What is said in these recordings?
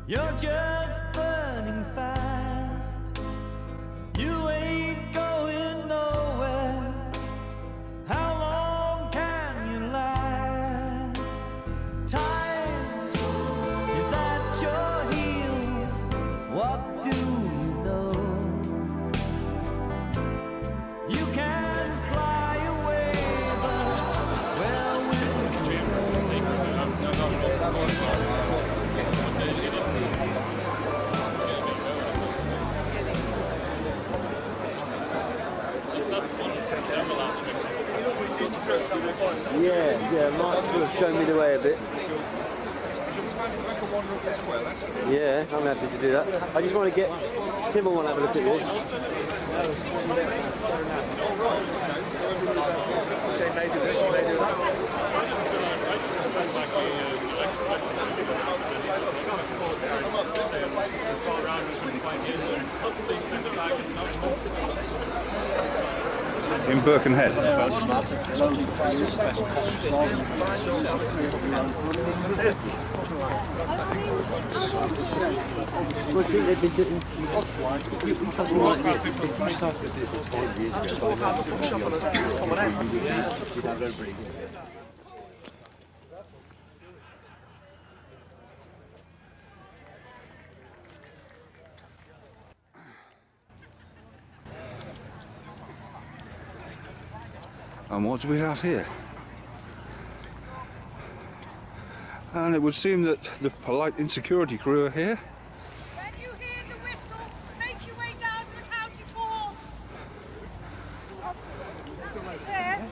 You're just burning fast. You ain't going nowhere. How long can you last? Time is at your heels. What do you know? You can fly away, but where will you Yeah, Mike sort of showed me the way a bit. Yeah, I'm happy to do that. I just want to get Tim will want to have a look at this. They may do this, they may do that. In Birkenhead. What do you think they've been doing? And what do we have here? And it would seem that the polite insecurity crew are here. When you hear the whistle, make your way down to the county hall. There.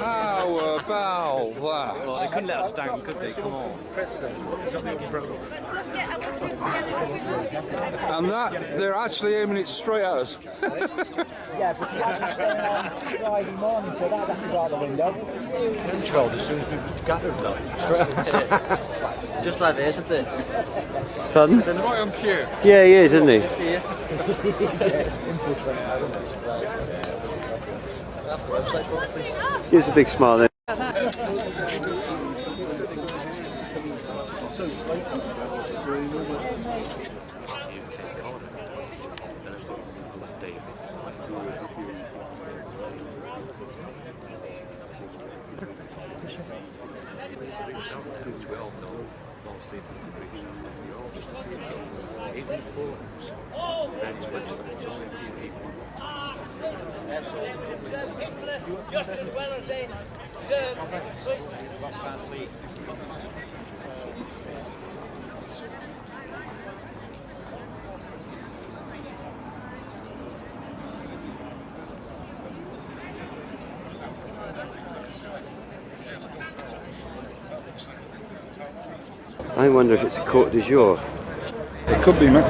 How about that? Well, they couldn't let us down, could they? Come on. And that, they're actually aiming it straight at us. Yeah, but you have to stay on Friday morning, so that has to go out the window. Controlled as soon as we gathered though. Just like this, isn't it? Pardon? Right on cue. Yeah, he is, isn't he? Gives a big smile there. I wonder if it's a court du jour. It could be, mate.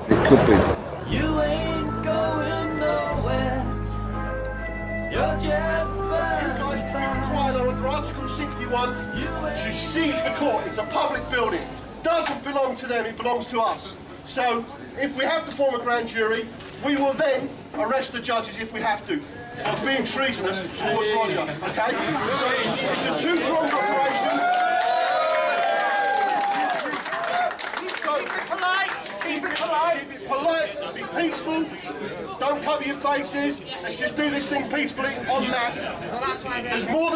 It could be. You ain't going nowhere. You're just burning fast. Under Article 61 to seize the court. It's a public building. Doesn't belong to them, it belongs to us. So if we have to form a grand jury, we will then arrest the judges if we have to for being treasonous towards Roger. Okay? So it's a two-pronged operation. Keep it polite, be peaceful, don't cover your faces, let's just do this thing peacefully, en masse. There's more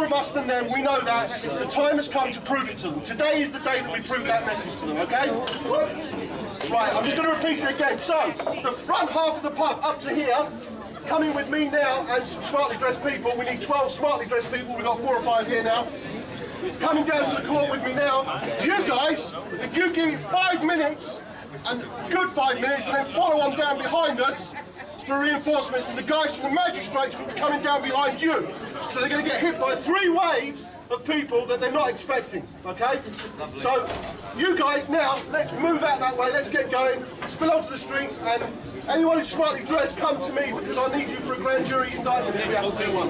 of us than them, we know that. The time has come to prove it to them. Today is the day that we prove that message to them, okay? Right, I'm just going to repeat it again. So, the front half of the pub up to here, coming with me now and some smartly dressed people. We need 12 smartly dressed people, we've got 4 or 5 here now. Coming down to the court with me now. You guys, if you give 5 minutes, and good 5 minutes, and then follow on down behind us for reinforcements, and the guys from the magistrates will be coming down behind you. So they're going to get hit by 3 waves of people that they're not expecting, okay? So, you guys, now, let's move out that way, let's get going, spill onto the streets, and anyone who's smartly dressed, come to me, because I need you for a grand jury indictment if we have to do one.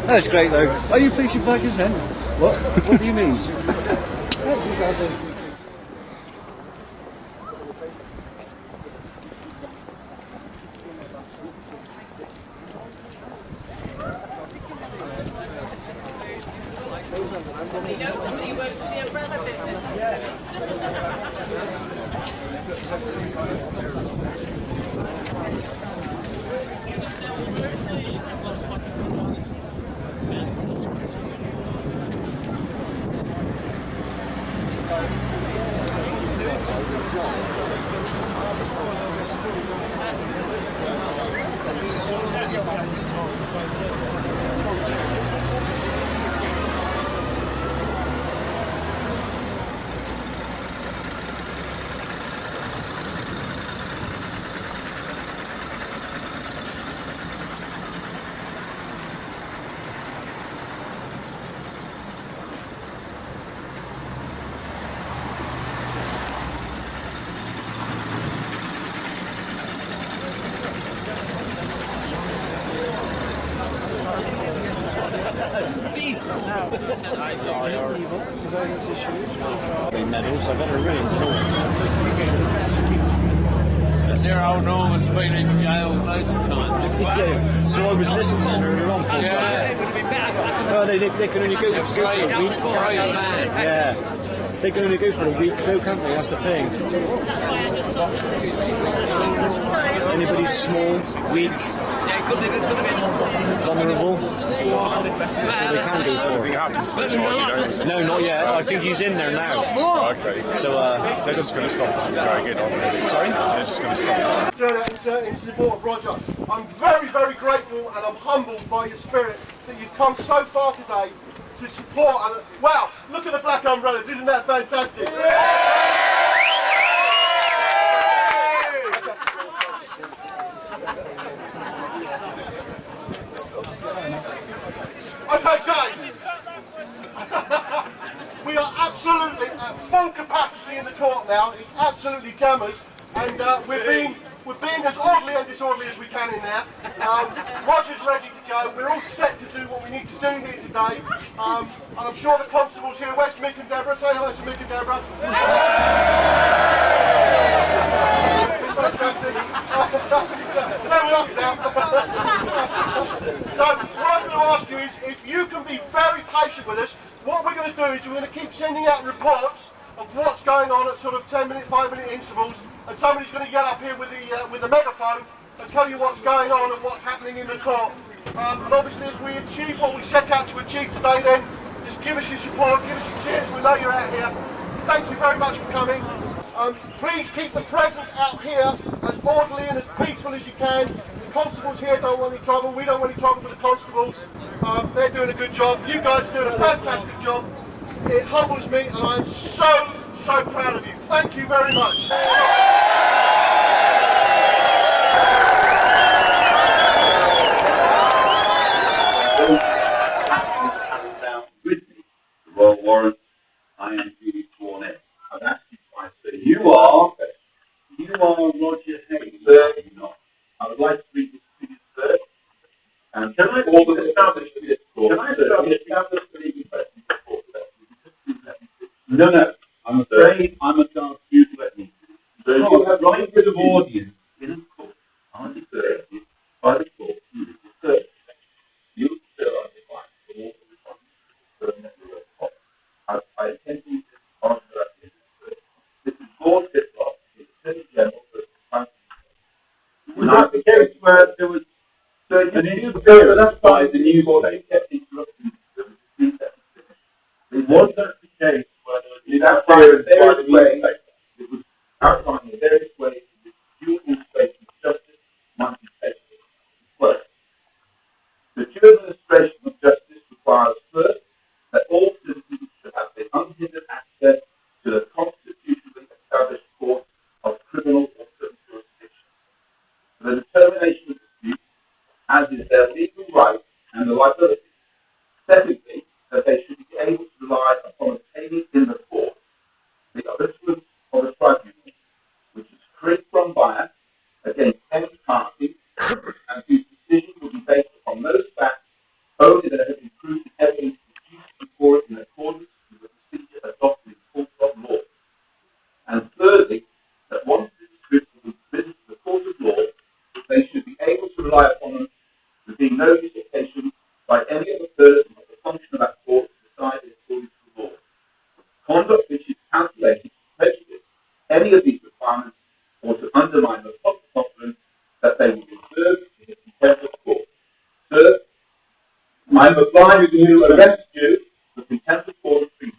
That's great though. Are you fishing bikers then? What? What do you mean? Medals, I better ring. Their old Norman's been in jail loads of times. So I was listening to her earlier on. Yeah. Oh, they can only go for a week. Yeah. They can only go for a week, though, can't they? That's the thing. Anybody small, weak, vulnerable, so they can go for it. No, not yet. I think he's in there now. Okay. So They're just going to stop us from going in on it. sorry? They're just going to stop us. Turn out in support of Roger. I'm very, very grateful and I'm humbled by your spirit that you've come so far today to support. And wow, look at the black umbrellas, isn't that fantastic? Okay, guys, we are absolutely at full capacity in the court now. It's absolutely jammers, and we're being as orderly and disorderly as we can in there. Roger's ready to go. We're all set to do what we need to do here today. And I'm sure the constables here. Where's Mick and Deborah? Say hello to Mick and Deborah. Fantastic. They're with us now. So what I'm going to ask you is, if you can be very patient with us, what we're going to do is we're going to keep sending out reports of what's going on at sort of 10-minute, 5-minute intervals, and somebody's going to get up here with the megaphone and tell you what's going on and what's happening in the court. And obviously, if we achieve what we set out to achieve today, then just give us your support, give us your cheers. We know you're out here. Thank you very much for coming. Please keep the presence out here as orderly and as peaceful as you can. The constables here don't want any trouble. We don't want any trouble with the constables. They're doing a good job. You guys are doing a fantastic job. It humbles me, and I'm so, so proud of you. Thank you very much. With me, the Royal Warrant, I am duly sworn in. I've asked you twice, so you are Roger Hayes. Sir, you're not. I would like to read this to you, sir. And can I establish this court? Can I establish the legal question before that? No. I'm afraid I must ask you to let me. So you have right to the audience in a court are deserved by the court to legal service. You still are defined for all the responsibilities. I intend to answer that in this is Lord Fitlock, the Attorney General for the Would that be the case? And it is clear that's why the news always kept interrupting the it wasn't the case whether it outlined in various ways, it was outlined in various ways that the dual administration of justice might be taken. First, the dual administration of justice requires first that all citizens should have the unhindered access to the constitutionally established courts of criminal or civil jurisdiction. For the determination of disputes, as is their legal right and the liability. Secondly, that they should be able to rely upon obtaining in the court the judgment of a tribunal which is free from bias against any party and whose decision will be based upon those facts only that have been proved evidence produced before it in accordance with the procedure adopted in court of law. And thirdly, that once the dispute will be submitted to the court of law, they should be able to rely upon them there being no usurpation by any other person of the function of that court to decide according to the law. Conduct which is calculated to prejudice any of these requirements or to undermine the public confidence that they will be observed in the contempt of court. Sir, I am obliged to arrest you for contempt of court being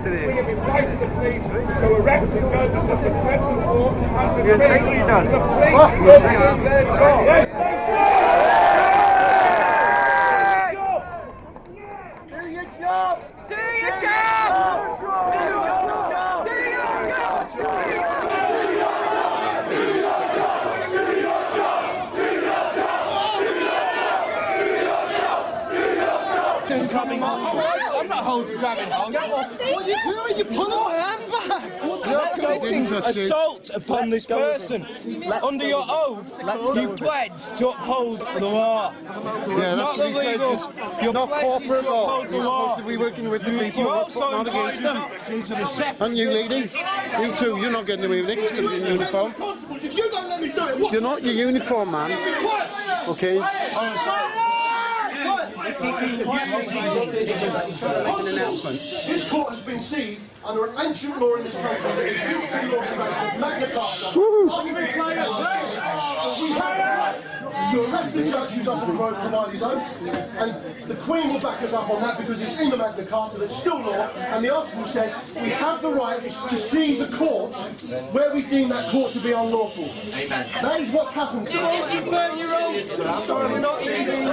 We have invited the police to erect the judgment of contempt of court and the police will do their job. Do your job! Do your job! Do your job! I'm not grabbing hold. What are you doing? You're pulling my hand back. You're committing assault upon this person. Under your oath, you pledged to uphold the law. Yeah, not the legal. You're not corporate law. You're supposed to be working with the people. You also not against them. And you, lady, you too. You're not getting away with it. You're in uniform. If you don't let me do it, what? You're not your uniform, man. Okay. This court has been seized under an ancient law in this country that exists in law today, Magna Carta. to arrest the judge who doesn't provide his oath, and the Queen will back us up on that because it's in the Magna Carta, that's still law, and the article says we have the right to seize a court where we deem that court to be unlawful. Amen. That is what's happened. Sorry, we're not leaving.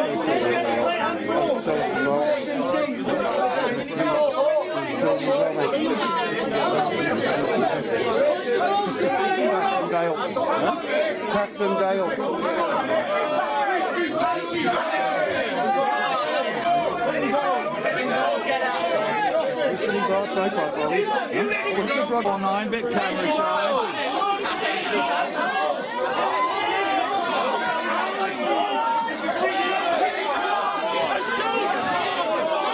Captain Dale. Nine bit camera shy.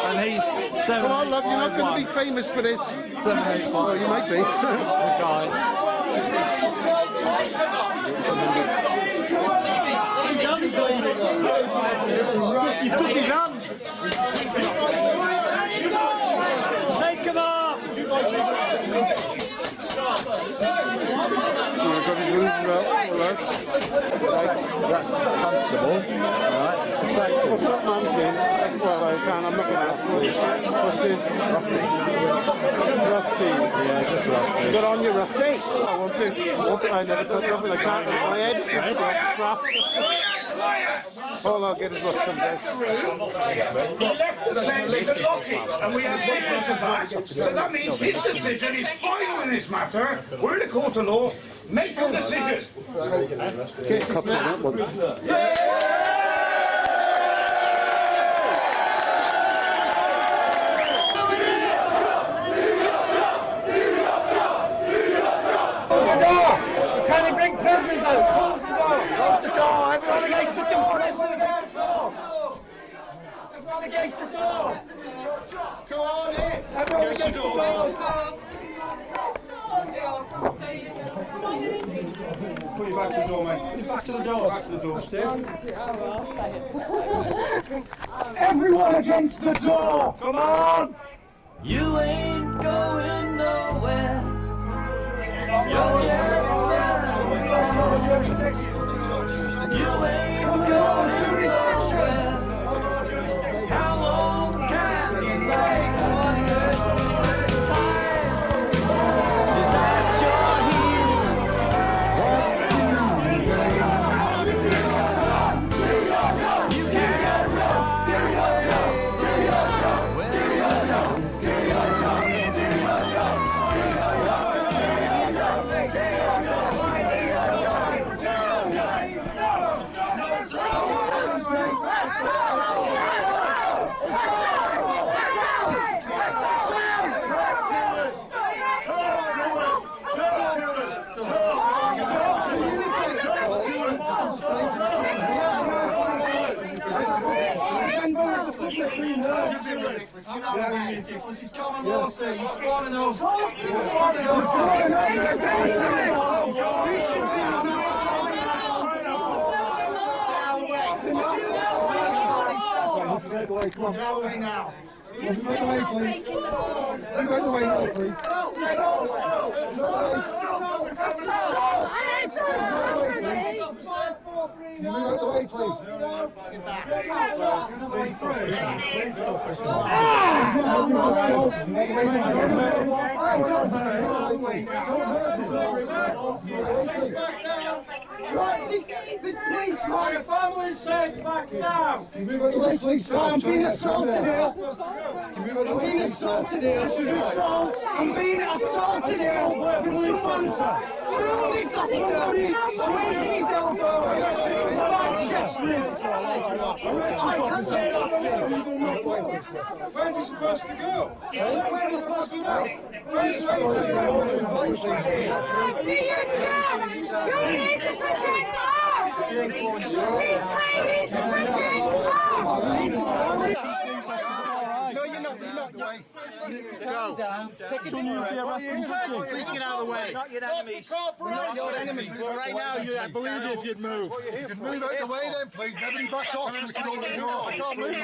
And he's 7. Come on, love, you're not going to be famous for this. 785. Oh, you might be. He's put his hand. Take him off. I've got his roof well. That's comfortable. Right. What's up, man? Well, I can. I'm not going to ask. What's his? Rusty. Yeah, just rusty. Good on you, Rusty. I won't do. I never took nothing. I can't in my head. Crap. All I'll get is what comes out. We left the bench to lock it, and we have witness of that. So that means his decision is final in this matter. We're in a court of law. Make your decision. Get cups on that one. Can he bring prisoners out? Close the door. Close the door. Everyone against the door. Everyone against the door. Come on in. Everyone against the door. Put your back to the door, mate. Put your back to the door. Back to the door, Steve. Everyone against the door. Come on. You ain't going nowhere. You're just fine. You ain't going nowhere. How long can you make wonders? Time is at your heels. What do you know? You can't fly away. This is common law, sir. You sworn an oath. Get away, come on. Get away now. Get away, please. Get away now, please. Move out the way, please. Get back. Right, this policeman, your family said back now. Move out the way, please. I'm being assaulted here. I'm being assaulted here. I'm being assaulted here. With someone throwing this officer, squeezing his elbow, his back chest ribs. I can't get off. Where's he supposed to go? Where am I supposed to go? Where's he supposed to go? Do you know? You need to sit in house! You need No, you're not the way. You need to go. Please get out of the way. Not your enemies. Not your enemies. Well, right now, I believe you if you'd move. If you'd move out the way then, please. Everybody back off so we can open the door. I can't move.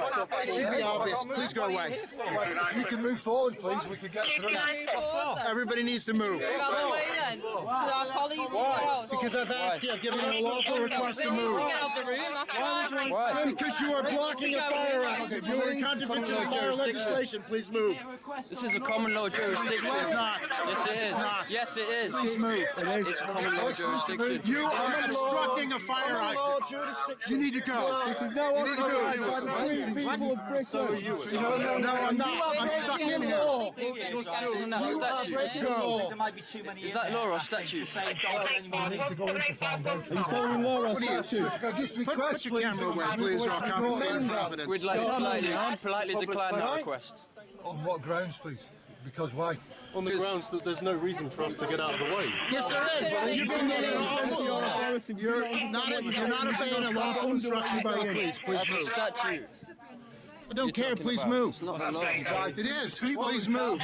Excuse me, Arbis. Please go away. If you can move forward, please, we can get through this. Everybody needs to move. then. To our colleagues somewhere else. Because I've asked you, I've given you a lawful request to We need move. to get out the room, that's why. Because you are blocking a fire exit. You are in contravention of fire legislation. Please move. This is a common law jurisdiction. It's not. Yes, it is. It's not. Yes, it is. Please move. It's common law jurisdiction. You are obstructing a fire exit. You need to go. This is now authorised by the free people of Britain. No, I'm not. I'm stuck in here. Isn't that a statute? Go. There might be too many. Is that law or statute? Saying don't let anyone in. To go in to find out. Are you following law or statute? Just request, put your camera away, please, or I'll confiscate it for evidence. We'd like to politely decline that request. On what grounds, please? Because why? On the grounds that there's no reason for us to get out of the way. Yes, there is. You're not obeying a lawful instruction by the police. Please That's a move. statute. I don't care. Please move. It It is. Please move.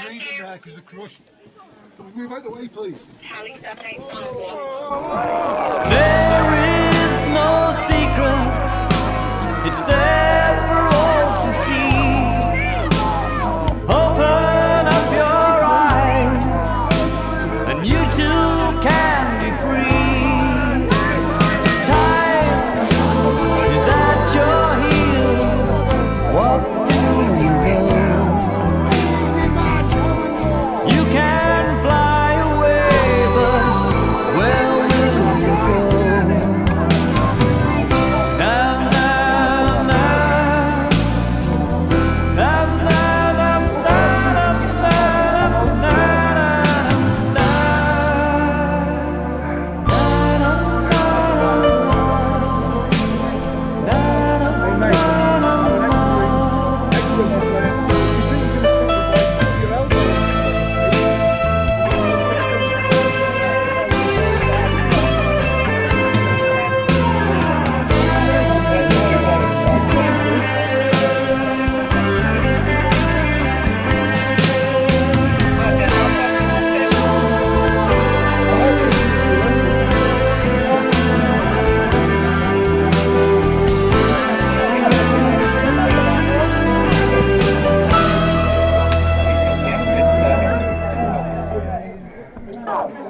Move out the way, please. There is no secret, it's there for all to see. Open up your eyes, and you too can be free. Time is at your heels, what do you know? You can fly away, but where will you go? Na na na, na na na na na na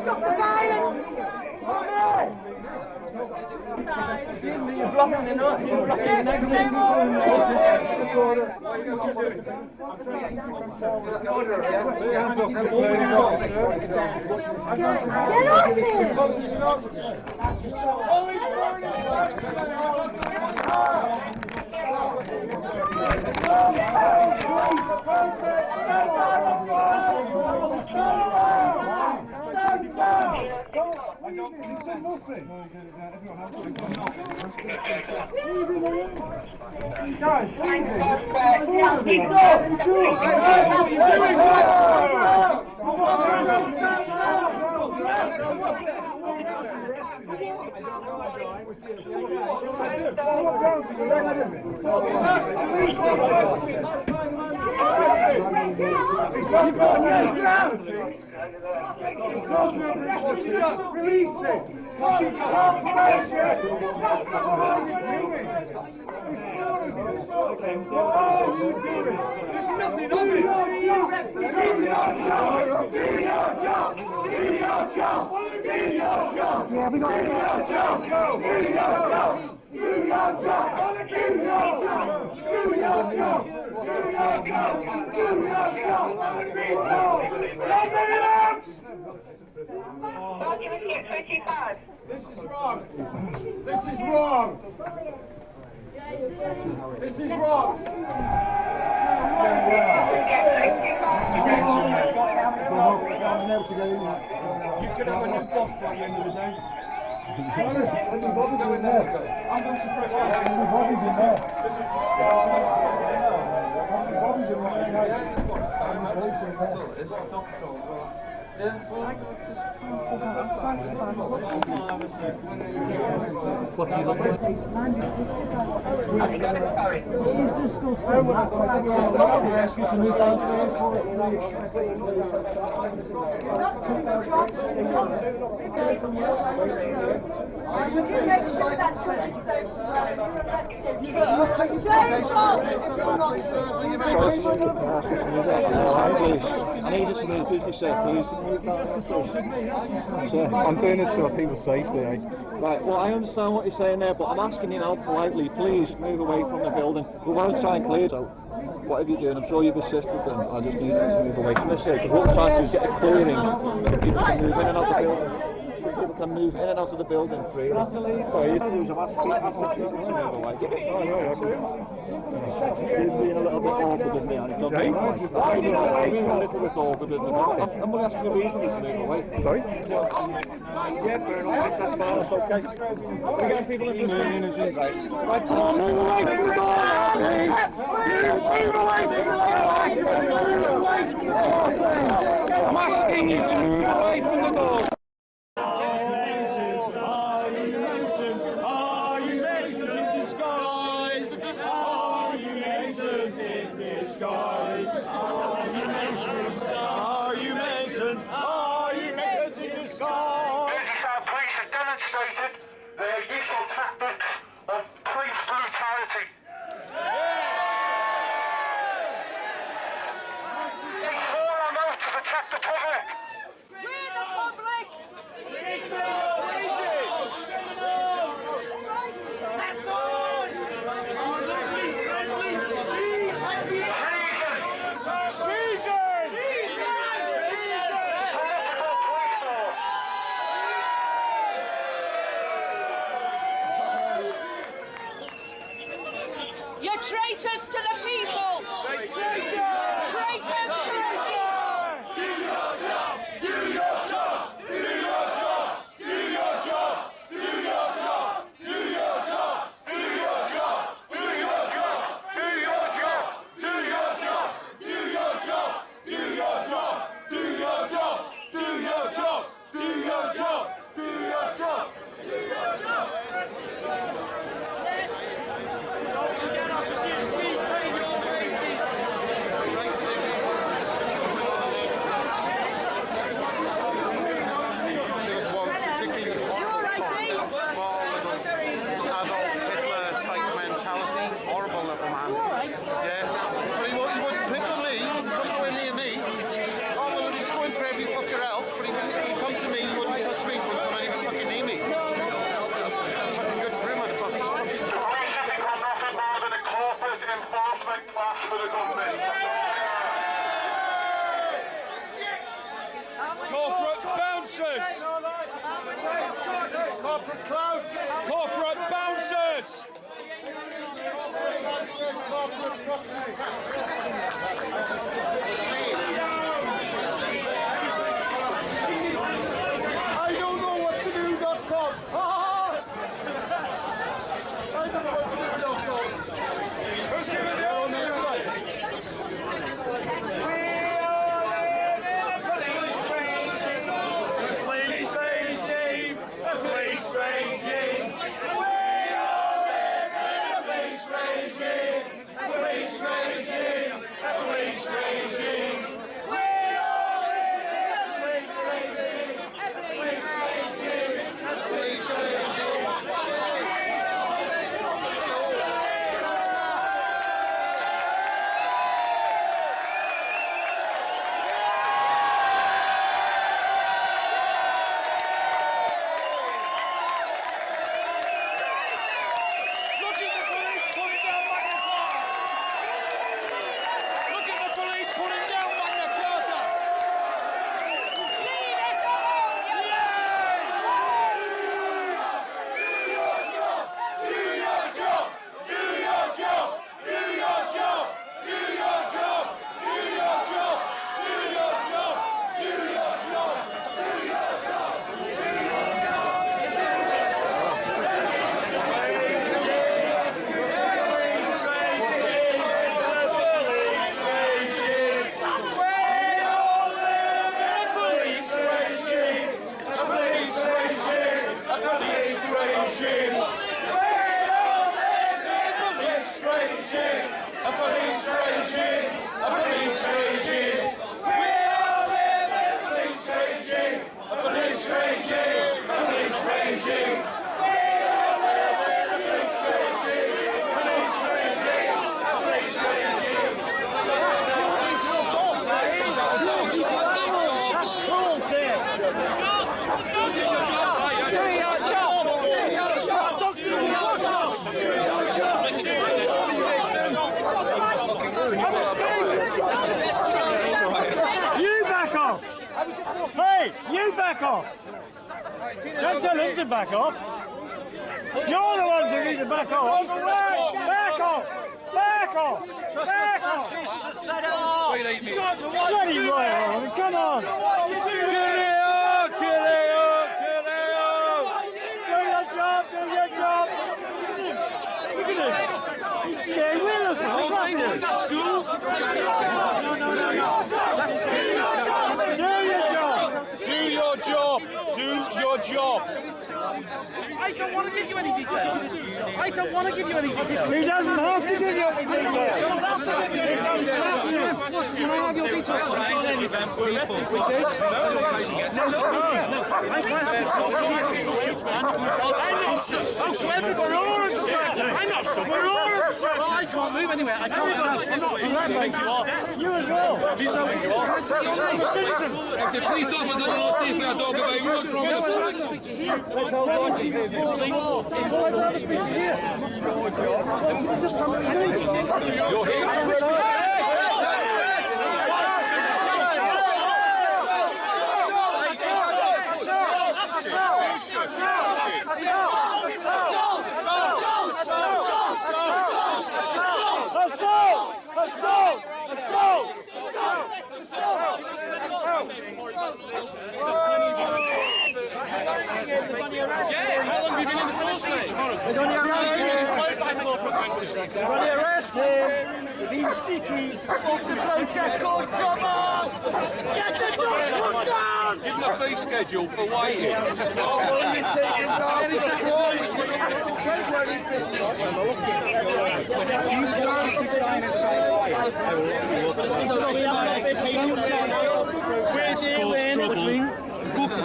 Stop the violence! You're blocking the north, you're blocking the Release it! What are you doing? There's nothing on it! Do your job! Do your job! Do your job! Do your job! Yeah, we got it. Do your job! Do your job! Do your job! Do your job! Do your job! Do your job! Do your job for the people! 10 minutes! This is wrong. This is wrong. This is wrong. You could have a new boss by the end of the day. I'm going to fresh air. Everybody's in there. This is Please. I need you to move business, sir, please. Sir, I'm doing this for people's safety, eh? right, well, I understand what you're saying there, but I'm asking you now politely, please move away from the building. We won't try and clear it, so whatever you're doing, I'm sure you've assisted them. I just need you to move away from this here, because what we're trying to do is get a clearing so people can move in and out the building. So people can move in and out of the building freely. That's the lead. Sorry, I've asked you to move away. You're being a little bit awkward with me, and it's not being nice. I'm being a little bit awkward with me. I'm only asking you reasonably to move away. Sorry? Yeah, fair enough. That's fine, that's okay. We're getting people in this community. Right, come on, move away from the door! Move away from the door! I'm asking you to move away from the door! Demonstrated their usual tactics of police brutality. Yes! They swore on oath to protect the public. We're the public! That's all! You're traitors to the people! Traitor! Traitor! Do your job! Do your job! Do your job! Do your job! Do your job! Do your job! Do your job! Do your job! Do your job! Do your job! Do your job! Do your job! Do your job! Do your job! Do your job! Do your job! Do your job! Enforcement class for the government. Corporate bouncers! Corporate clowns! Corporate bouncers! I don't know what to do.com. I don't know what to do.com. Who's giving the old next right? We all live in a police regime. Police regime. A police regime. We all live in a police regime. A police regime. A police regime. We all live in a police regime. A police regime. A police regime. off. Don't tell him to back off. You're the ones who need to back off. Back off. Back off. Back off. To set it off. Bloody right, come on. Do your job. Look at him. He's scared with us. That's school. Do your job. Do your job. I don't want to give you any details. I don't want to give you any details. He doesn't have to give you any details. Can I have your details? I'm so everybody, all upset. I'm not so. We're all upset. Well, I can't move anywhere. I can't go out. I'm not. That makes you off. You as well. Can I take your name? I'm a citizen. If the police officer don't see that dog about what's wrong I'd rather speak to you here. I'd rather speak to you here. Just tell me what you do. You're here. How long have you been in the force, mate? They're going to arrest him. They're being sneaky. It's a protest cause trouble. Get the dog down. Give them a fee schedule for waiting.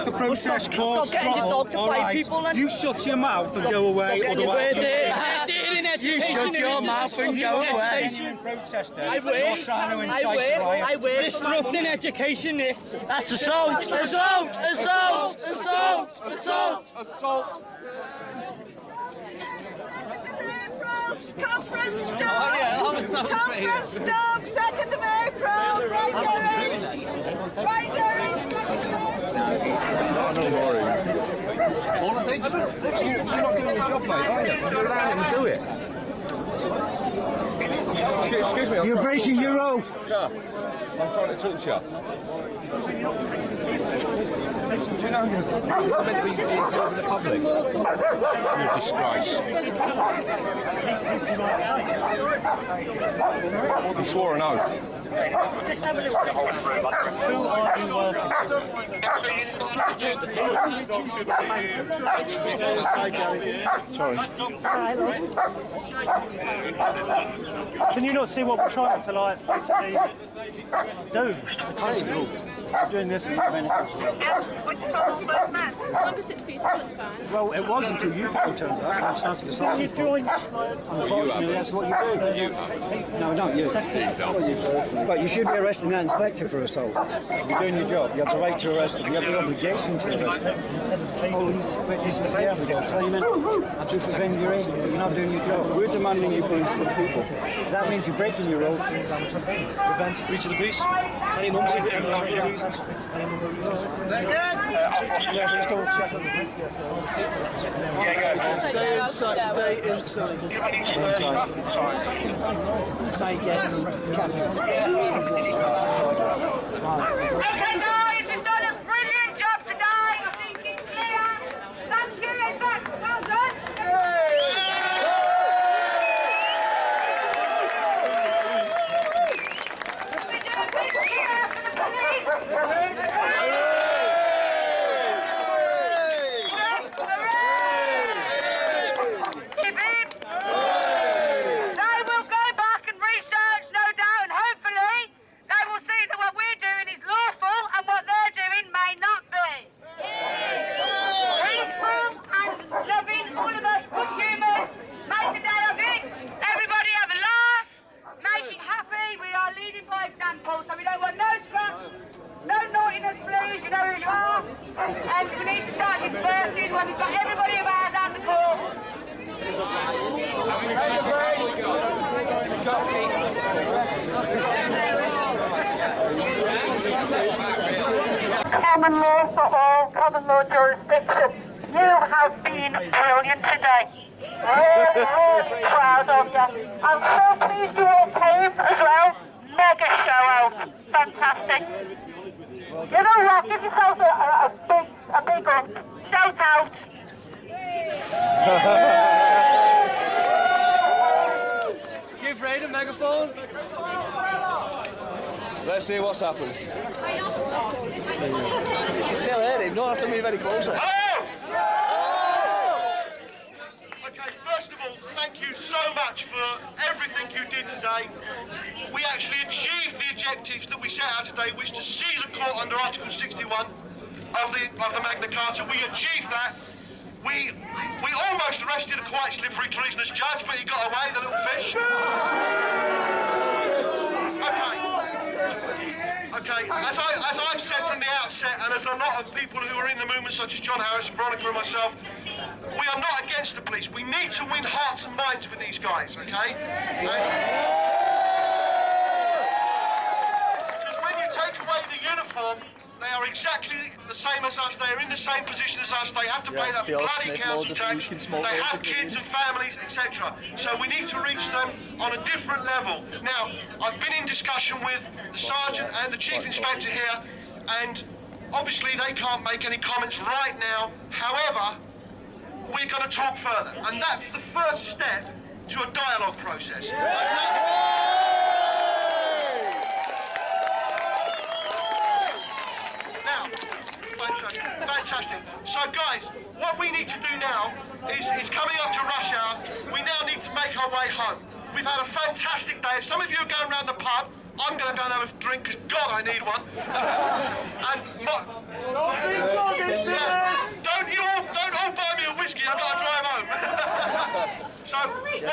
The process cause trouble. All right. You shut your mouth and go away. Otherwise, You shut your mouth and go away. I will. Disrupting education, this. That's assault. Assault. Assault. Assault. Assault. Assault. Conference stop! Conference stop! 2nd of April! Right there is! Right there is! 2nd of April! Don't worry. All I think is, you're not doing your job, mate, are you? Go around and do it. Excuse me. You're breaking your oath. Sir, I'm trying to talk to you. Do you know you're meant to be serving the public? You're a disgrace. You swore an oath. Who are you working Sorry. Can you not see what we're trying to basically do? Doing this for a minute. Well, it was until you people turned up and started assaulting you. Unfortunately, that's what you do. No, not you. But you should be arresting that inspector for assault. You're doing your job. You have the right to arrest him. You have the obligation to arrest him. Police, claiming to prevent your aid, but you're not doing your job. We're demanding you police for the people. That means you're breaking your oath. Prevents breach of the peace. Any number of reasons. Stay inside. Stay inside. Okay guys, you've done a brilliant job today. I think it's clear. Thank you. In fact, well done. We do a big cheer for the police. They will go back and research, no doubt, and hopefully they will see that what we're doing is lawful and what they're doing may not be. Peaceful and loving, all of us, good humoured, make the day of it. Everybody have a laugh, make it happy. We are leading by example, so we don't want no scrap, no naughtiness, please. You know who you are. And we need to start dispersing when we've got everybody of ours out the court. common law for all, common law jurisdiction. You have been brilliant today. Really, really proud of you. I'm so pleased you all came as well. Mega show out. Fantastic. You know what? Give yourselves a big up. Shout out. Give Ray the megaphone. Let's see what's happened. He's still here, Dave. You don't have to move any closer. Okay, first of all, thank you so much for everything you did today. We actually achieved the objectives that we set out today, which to seize a court under Article 61 of the Magna Carta. We achieved that. We almost arrested a quite slippery treasonous judge, but he got away, the little fish. Okay, as I've said from the outset, and as a lot of people who are in the movement, such as John Harris, Veronica and myself, we are not against the police. We need to win hearts and minds with these guys, okay? Because when you take away the uniform, they are exactly the same as us. They are in the same position as us. They have to pay that bloody council tax. They have kids and families, etc. So we need to reach them on a different level. Now, I've been in discussion with the sergeant and the chief inspector here, and obviously they can't make any comments right now. However, we're going to talk further, and that's the first step to a dialogue process. Fantastic. So guys, what we need to do now is it's coming up to rush hour. We now need to make our way home. We've had a fantastic day. If some of you are going around the pub, I'm going to go and have a drink because God, I need one. Don't all buy me a whiskey. I've got to drive home. So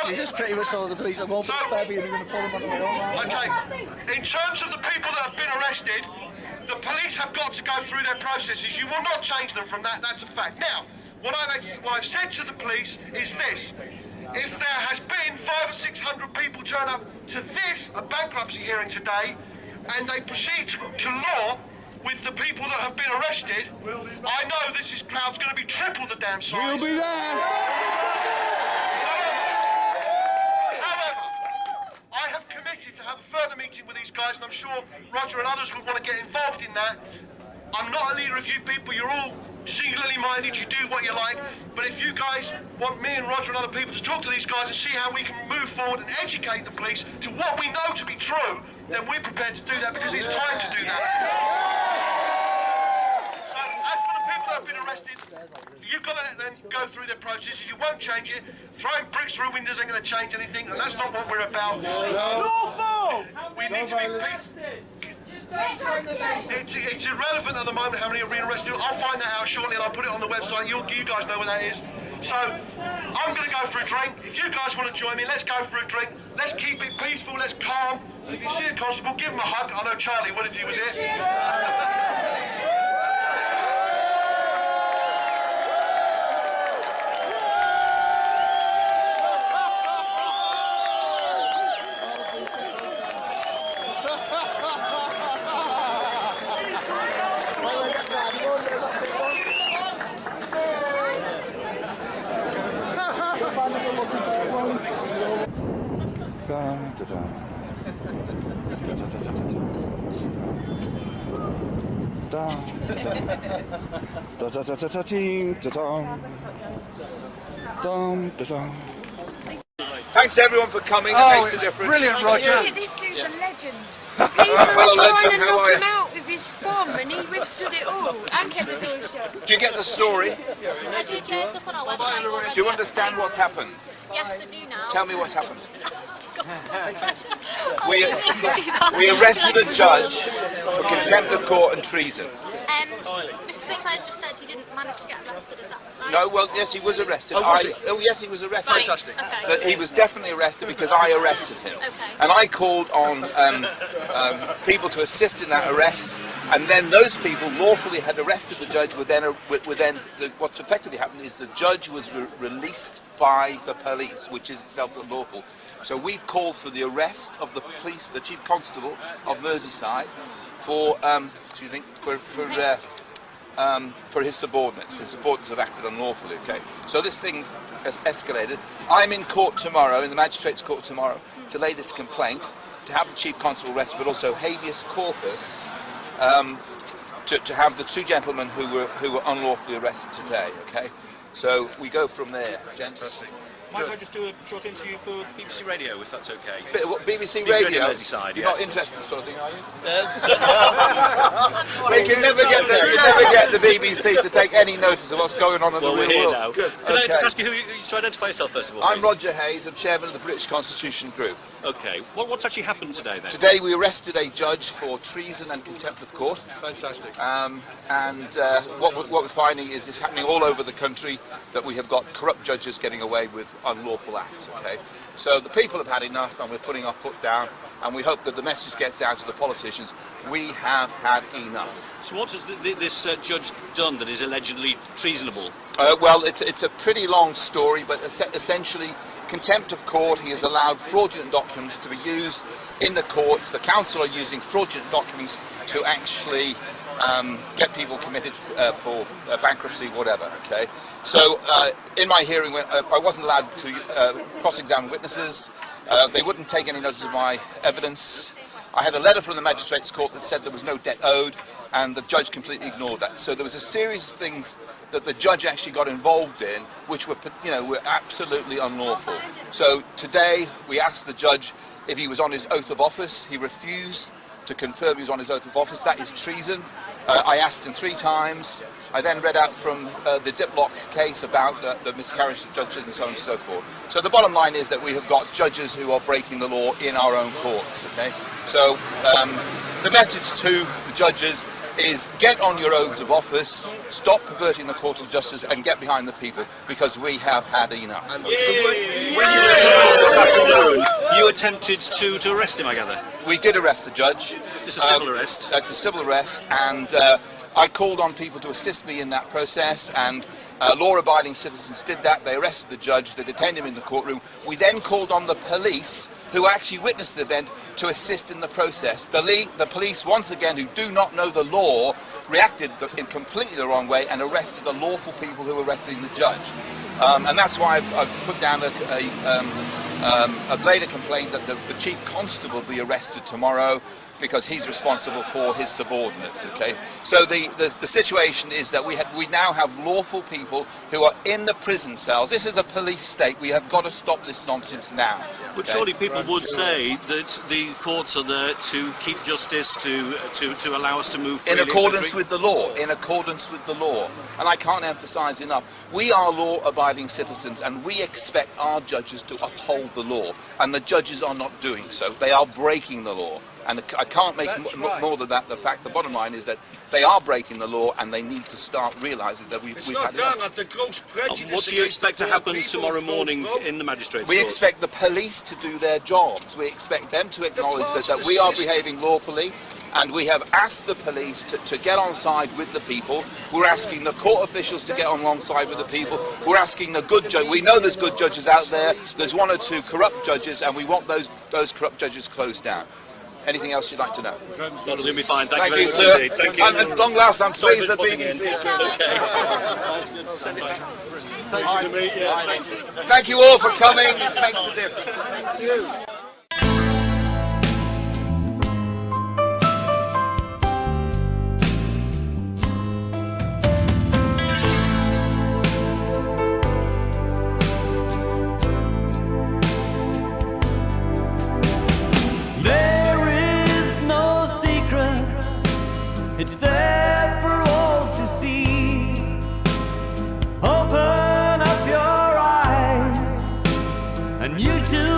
Jesus pretty much told the police I won't be heavy and you're going to pull them on the way home. Okay. In terms of the people that have been arrested, the police have got to go through their processes. You will not change them from that. That's a fact. Now, what I've said to the police is this. If there has been 500 or 600 people turn up to a bankruptcy hearing today, and they proceed to law with the people that have been arrested, I know this crowd's going to be triple the damn size. We'll be there. I have committed to have a further meeting with these guys, and I'm sure Roger and others will want to get involved in that. I'm not a leader of you people, you're all singularly minded, you do what you like, but if you guys want me and Roger and other people to talk to these guys and see how we can move forward and educate the police to what we know to be true, then we're prepared to do that because it's time to do that. So, as for the people that have been arrested, you've got to let them go through their processes. You won't change it. Throwing bricks through windows ain't going to change anything, and that's not what we're about. No. We need to be peaceful. It's irrelevant at the moment how many are being arrested. I'll find that out shortly and I'll put it on the website. You guys know where that is. So, I'm going to go for a drink. If you guys want to join me, let's go for a drink. Let's keep it peaceful, let's calm. And if you see a constable, give him a hug. I know Charlie would if he was here. Thanks everyone for coming. Oh, It makes a difference. Brilliant, Roger. This dude's a legend. He's trying to knock him out with his thumb and he withstood it all and kept the door shut. Do you get the story? I did, yeah, it's up on our website. Do you understand what's happened? Yes, I do now. Tell me what's happened. We arrested a judge for contempt of court and treason. Mr. Sinclair just said he didn't manage to get arrested, is that right? No, well, yes, he was arrested. Oh, yes, he was arrested. Right. Fantastic. Okay. But he was definitely arrested because I arrested him. Okay. And I called on people to assist in that arrest, and then those people lawfully had arrested the judge. What's effectively happened is the judge was released by the police, which is itself unlawful. So we called for the arrest of the police, the chief constable of Merseyside, for for his subordinates. His subordinates have acted unlawfully, okay? So this thing has escalated. I'm in court tomorrow, in the magistrate's court tomorrow, to lay this complaint, to have the chief constable arrested, but also habeas corpus, to have the two gentlemen who were unlawfully arrested today, okay? So we go from there, gents. Fantastic. Might I just do a short interview for BBC Radio, if that's okay? BBC Radio? Merseyside, You're yes. not interested in this sort of thing, are you? We can never get the BBC to take any notice of what's going on in the real world. Now. Can I just ask you who you to identify yourself first of all? I'm Roger Hayes, I'm chairman of the British Constitution Group. Okay. What's actually happened today then? Today we arrested a judge for treason and contempt of court. Fantastic. What we're finding is this happening all over the country, that we have got corrupt judges getting away with unlawful acts, okay? So the people have had enough, and we're putting our foot down, and we hope that the message gets out to the politicians. We have had enough. So what has this judge done that is allegedly treasonable? Well, it's a pretty long story, but essentially contempt of court. He has allowed fraudulent documents to be used in the courts. The council are using fraudulent documents to actually get people committed for bankruptcy, whatever, okay? So in my hearing, I wasn't allowed to cross-examine witnesses. They wouldn't take any notice of my evidence. I had a letter from the magistrate's court that said there was no debt owed, and the judge completely ignored that. So there was a series of things that the judge actually got involved in, which were, were absolutely unlawful. So today we asked the judge if he was on his oath of office. He refused to confirm he was on his oath of office. That is treason. I asked him 3 times. I then read out from the Diplock case about the miscarriage of judges and so on and so forth. So the bottom line is that we have got judges who are breaking the law in our own courts, okay? So the message to the judges is get on your oaths of office, stop perverting the court of justice, and get behind the people, because we have had enough. So when you were in court this afternoon, you attempted to arrest him, I gather? We did arrest the judge. It's a civil arrest? It's a civil arrest, and I called on people to assist me in that process, and law-abiding citizens did that. They arrested the judge, they detained him in the courtroom. We then called on the police, who actually witnessed the event, to assist in the process. The police, once again, who do not know the law, reacted in completely the wrong way and arrested the lawful people who were arresting the judge. And that's why I've put down a later complaint that the chief constable be arrested tomorrow, because he's responsible for his subordinates, okay? So the situation is that we now have lawful people who are in the prison cells. This is a police state. We have got to stop this nonsense now. But surely people would say that the courts are there to keep justice, to allow us to move freely. In accordance with the law, in accordance with the law. And I can't emphasise enough, we are law-abiding citizens, and we expect our judges to uphold the law. And the judges are not doing so. They are breaking the law. And I can't make more than that. The bottom line is that they are breaking the law, and they need to start realising that we've had enough. What do you expect to happen tomorrow morning in the magistrates' court? We expect the police to do their jobs. We expect them to acknowledge that we are behaving lawfully, and we have asked the police to get on side with the people. We're asking the court officials to get on alongside with the people. We're asking the good judges. We know there's good judges out there. There's 1 or 2 corrupt judges, and we want those corrupt judges closed down. Anything else you'd like to know? That'll do me fine. Thank you very much sir. indeed. Thank you. And at long last, I'm pleased that BBC. Thank you all for coming. It makes a difference. Thank you. It's there for all to see. Open up your eyes, and you too